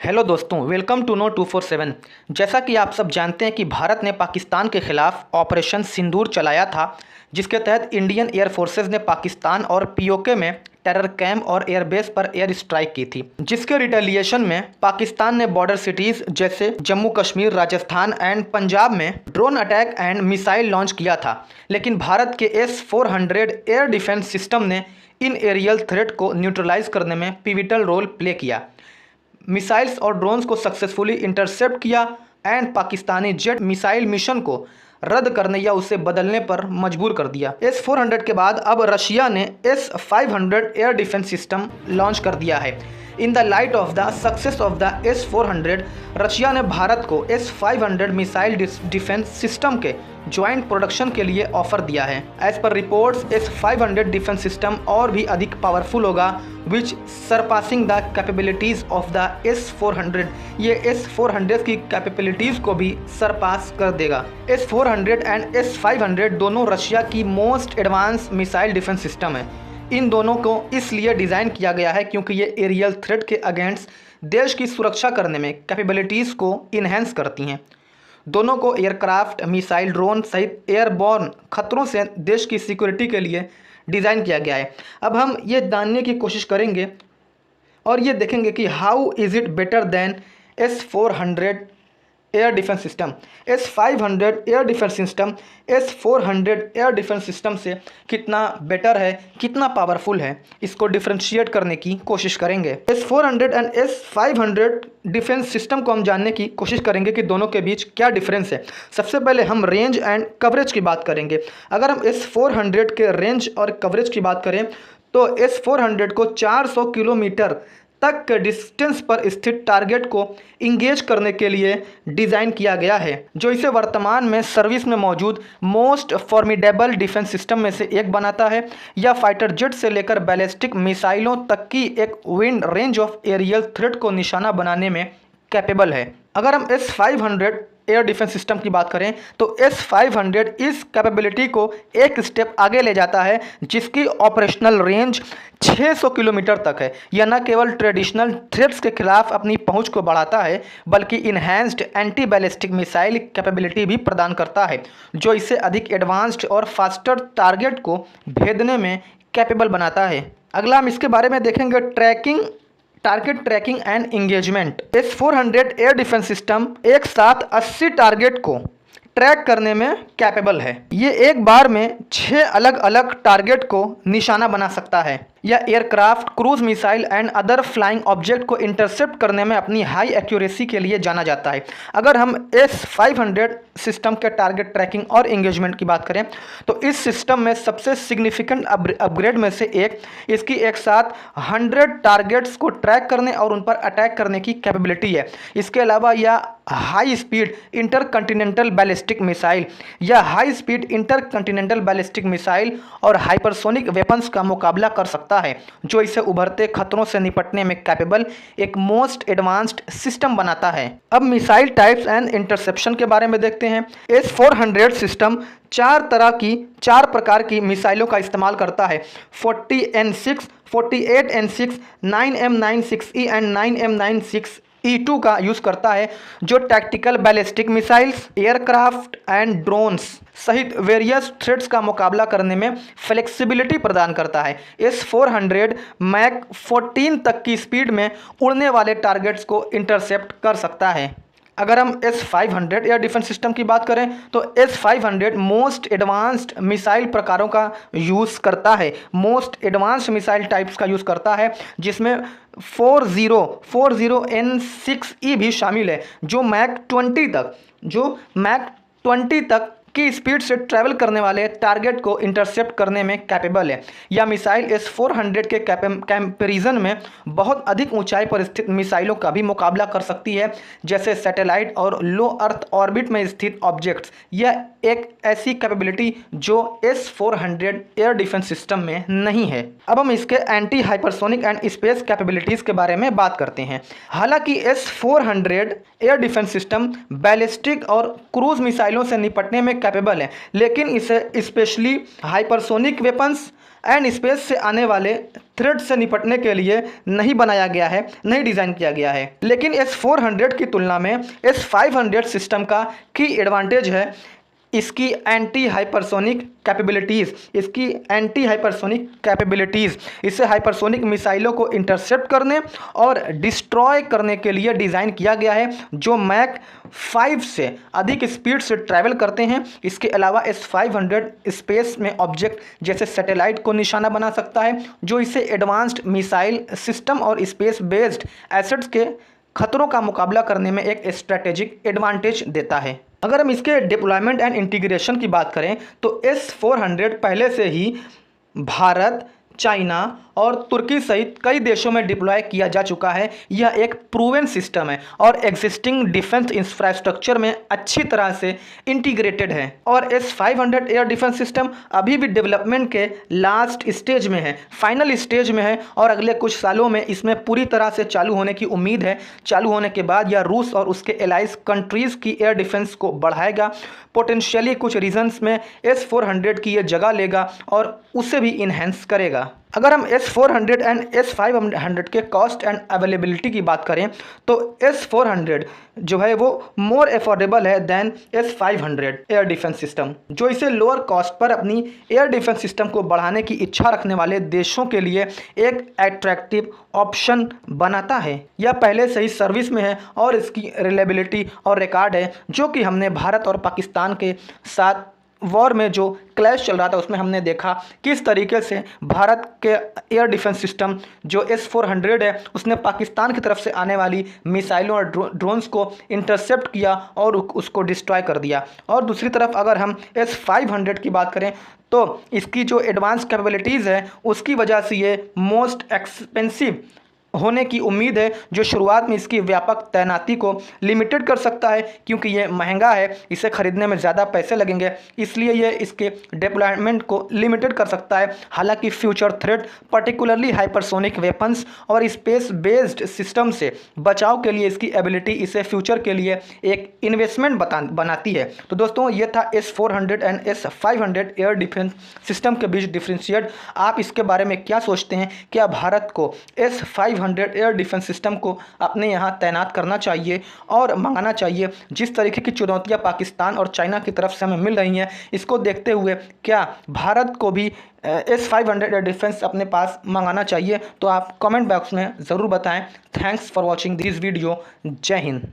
Hello दोस्तों, welcome to know 247। जैसा कि आप सब जानते हैं कि भारत ने पाकिस्तान के खिलाफ ऑपरेशन सिंदूर चलाया था, जिसके तहत इंडियन एयर फोर्सेज ने पाकिस्तान और पीओके में टेरर कैंप और एयरबेस पर एयर स्ट्राइक की थी, जिसके रिटेलिएशन में पाकिस्तान ने बॉर्डर सिटीज़ जैसे जम्मू कश्मीर, राजस्थान एंड पंजाब में drone attack and missile launch किया था। लेकिन भारत के S-400 एयर डिफेंस सिस्टम ने इन एरियल थ्रेट को न्यूट्रलाइज करने में पिविटल रोल प्ले किया, मिसाइल्स और ड्रोन्स को सक्सेसफुली इंटरसेप्ट किया and Pakistani jet missile mission को रद्द करने या उसे बदलने पर मजबूर कर दिया। S-400 के बाद अब रशिया ने S-500 air defence system launch कर दिया है। In the light of the success of the S-400, Russia ने भारत को S-500 मिसाइल डिफेंस सिस्टम के ज्वाइंट प्रोडक्शन के लिए ऑफर दिया है। As per reports, S-500 defence system और भी अधिक पावरफुल होगा, which surpassing the capabilities of the S-400। ये S-400 की कैपेबिलिटीज़ को भी सरपास कर देगा। S-400 एंड S-500 दोनों रशिया की most advance missile defence system है। इन दोनों को इसलिए डिज़ाइन किया गया है क्योंकि ये एरियल थ्रेट के अगेंस्ट देश की सुरक्षा करने में कैपेबिलिटीज़ को इन्हेंस करती हैं। दोनों को एयरक्राफ्ट, मिसाइल, ड्रोन सहित एयरबॉर्न खतरों से देश की सिक्योरिटी के लिए डिज़ाइन किया गया है। अब हम ये जानने की कोशिश करेंगे और ये देखेंगे कि how is it better than S-400 air defence system. S-500 air defence system S-400 air defence system से कितना बेटर है, कितना पावरफुल है, इसको डिफ्रेंशिएट करने की कोशिश करेंगे। S-400 and S-500 defence system को हम जानने की कोशिश करेंगे कि दोनों के बीच क्या डिफरेंस है। सबसे पहले हम रेंज एंड कवरेज की बात करेंगे। अगर हम S-400 के रेंज और कवरेज की बात करें तो S-400 को 400 किलोमीटर तक के डिस्टेंस पर स्थित टारगेट को इंगेज करने के लिए डिज़ाइन किया गया है, जो इसे वर्तमान में सर्विस में मौजूद मोस्ट फॉर्मिडेबल डिफेंस सिस्टम में से एक बनाता है, या फाइटर जेट से लेकर बैलिस्टिक मिसाइलों तक की एक wide range of aerial threat को निशाना बनाने में कैपेबल है। अगर हम S-500 एयर डिफेंस सिस्टम की बात करें तो S-500 इस कैपेबिलिटी को एक स्टेप आगे ले जाता है, जिसकी ऑपरेशनल रेंज 600 किलोमीटर तक है। यह न केवल ट्रेडिशनल थ्रेट्स के खिलाफ अपनी पहुंच को बढ़ाता है, बल्कि enhanced anti ballistic missile capability भी प्रदान करता है, जो इसे अधिक एडवांस्ड और फास्टर टारगेट को भेदने में कैपेबल बनाता है। अगला हम इसके बारे में देखेंगे target tracking and engagement. S-400 air defence system एक साथ 80 टारगेट को ट्रैक करने में कैपेबल है। ये एक बार में 6 अलग अलग टारगेट को निशाना बना सकता है। यह aircraft, cruise missile and other flying object को इंटरसेप्ट करने में अपनी हाई एक्यूरेसी के लिए जाना जाता है। अगर हम S-500 सिस्टम के टारगेट ट्रैकिंग और एंगेजमेंट की बात करें तो इस सिस्टम में सबसे सिग्निफिकेंट अपग्रेड में से एक इसकी एक साथ 100 टारगेट्स को ट्रैक करने और उन पर अटैक करने की कैपेबिलिटी है। इसके अलावा यह हाई स्पीड इंटरकंटिनेंटल बैलिस्टिक मिसाइल या हाई स्पीड इंटरकंटिनेंटल बैलिस्टिक मिसाइल और हाइपरसोनिक वेपन्स का मुकाबला कर सकता है, जो इसे उभरते खतरों से निपटने में कैपेबल एक मोस्ट एडवांस्ड सिस्टम बनाता है। अब मिसाइल टाइप्स एंड इंटरसेप्शन के बारे में देखते हैं। S-400 सिस्टम 4 प्रकार की मिसाइलों का इस्तेमाल करता है। 40N6, 48N6, 9M96E and 9M96E2 का यूज़ करता है, जो tactical ballistic missiles, aircraft and drones सहित वेरियस थ्रेट्स का मुकाबला करने में फ्लेक्सिबिलिटी प्रदान करता है। S-400 मैक 14 तक की स्पीड में उड़ने वाले टारगेट्स को इंटरसेप्ट कर सकता है। अगर हम S-500 एयर डिफेंस सिस्टम की बात करें तो S-500 मोस्ट एडवांस्ड मिसाइल प्रकारों का यूज़ करता है, मोस्ट एडवांस्ड मिसाइल टाइप्स का यूज़ करता है, जिसमें 40N6E भी शामिल है, जो मैक 20 तक की स्पीड से ट्रैवल करने वाले टारगेट को इंटरसेप्ट करने में कैपेबल है। यह मिसाइल S-400 के कंपैरिजन में बहुत अधिक ऊंचाई पर स्थित मिसाइलों का भी मुकाबला कर सकती है, जैसे सैटेलाइट और लो अर्थ ऑर्बिट में स्थित ऑब्जेक्ट्स। यह एक ऐसी कैपेबिलिटी जो S-400 एयर डिफेंस सिस्टम में नहीं है। अब हम इसके anti hypersonic and space capabilities के बारे में बात करते हैं। हालांकि S-400 air defence system ballistic और क्रूज मिसाइलों से निपटने में कैपेबल है, लेकिन इसे specially hypersonic weapons and space से आने वाले थ्रेट से निपटने के लिए नहीं बनाया गया है, नहीं डिज़ाइन किया गया है। लेकिन S-400 की तुलना में S-500 सिस्टम का की एडवांटेज है इसकी एंटी हाइपरसोनिक कैपेबिलिटीज़ इससे हाइपरसोनिक मिसाइलों को इंटरसेप्ट करने और डिस्ट्रॉय करने के लिए डिज़ाइन किया गया है, जो मैक 5 से अधिक स्पीड से ट्रैवल करते हैं। इसके अलावा S-500 स्पेस में ऑब्जेक्ट जैसे सैटेलाइट को निशाना बना सकता है, जो इसे एडवांस्ड मिसाइल सिस्टम और स्पेस बेस्ड एसेट्स के खतरों का मुकाबला करने में एक स्ट्रैटेजिक एडवांटेज देता है। अगर हम इसके डिप्लॉयमेंट एंड इंटीग्रेशन की बात करें तो S-400 पहले से ही भारत, चाइना और तुर्की सहित कई देशों में डिप्लॉय किया जा चुका है। यह एक प्रूवन सिस्टम है और एग्जिस्टिंग डिफेंस इंफ्रास्ट्रक्चर में अच्छी तरह से इंटीग्रेटेड है। और S-500 एयर डिफेंस सिस्टम अभी भी डेवलपमेंट के लास्ट स्टेज में है, फाइनल स्टेज में है और अगले कुछ सालों में इसमें पूरी तरह से चालू होने की उम्मीद है। चालू होने के बाद यह रूस और उसके एलाइज कंट्रीज़ की एयर डिफेंस को बढ़ाएगा। पोटेंशियली कुछ रीजन्स में S-400 की यह जगह लेगा और उसे भी इन्हेंस करेगा। अगर हम S-400 एंड S-500 के कॉस्ट एंड अवेलेबिलिटी की बात करें तो S-400 जो है वो मोर अफोर्डेबल है than S-500 air defence system, जो इसे लोअर कॉस्ट पर अपनी एयर डिफेंस सिस्टम को बढ़ाने की इच्छा रखने वाले देशों के लिए एक अट्रैक्टिव ऑप्शन बनाता है। यह पहले से ही सर्विस में है और इसकी रिलायबिलिटी और रिकॉर्ड है, जो कि हमने भारत और पाकिस्तान के साथ वॉर में जो क्लैश चल रहा था उसमें हमने देखा किस तरीके से भारत के एयर डिफेंस सिस्टम जो S-400 है उसने पाकिस्तान की तरफ से आने वाली मिसाइलों और ड्रोन्स को इंटरसेप्ट किया और उसको डिस्ट्रॉय कर दिया। और दूसरी तरफ अगर हम S-500 की बात करें तो इसकी जो एडवांस कैपेबिलिटीज़ है उसकी वजह से ये मोस्ट एक्सपेंसिव होने की उम्मीद है, जो शुरुआत में इसकी व्यापक तैनाती को लिमिटेड कर सकता है, क्योंकि ये महंगा है, इसे खरीदने में ज़्यादा पैसे लगेंगे, इसलिए ये इसके डिप्लॉयमेंट को लिमिटेड कर सकता है। हालांकि future threat particularly hypersonic weapons और स्पेस बेस्ड सिस्टम से बचाव के लिए इसकी एबिलिटी इसे फ्यूचर के लिए एक इन्वेस्टमेंट बनाती है। तो दोस्तों ये था S-400 and S-500 air defence system के बीच डिफ्रेंशिएट। आप इसके बारे में क्या सोचते हैं? क्या भारत को S-500 एयर डिफेंस सिस्टम को अपने यहाँ तैनात करना चाहिए और मंगाना चाहिए? जिस तरीके की चुनौतियाँ पाकिस्तान और चाइना की तरफ से हमें मिल रही हैं, इसको देखते हुए क्या भारत को भी S-500 एयर डिफेंस अपने पास मंगाना चाहिए? तो आप कमेंट बॉक्स में ज़रूर बताएं। Thanks for watching this video. जय हिंद।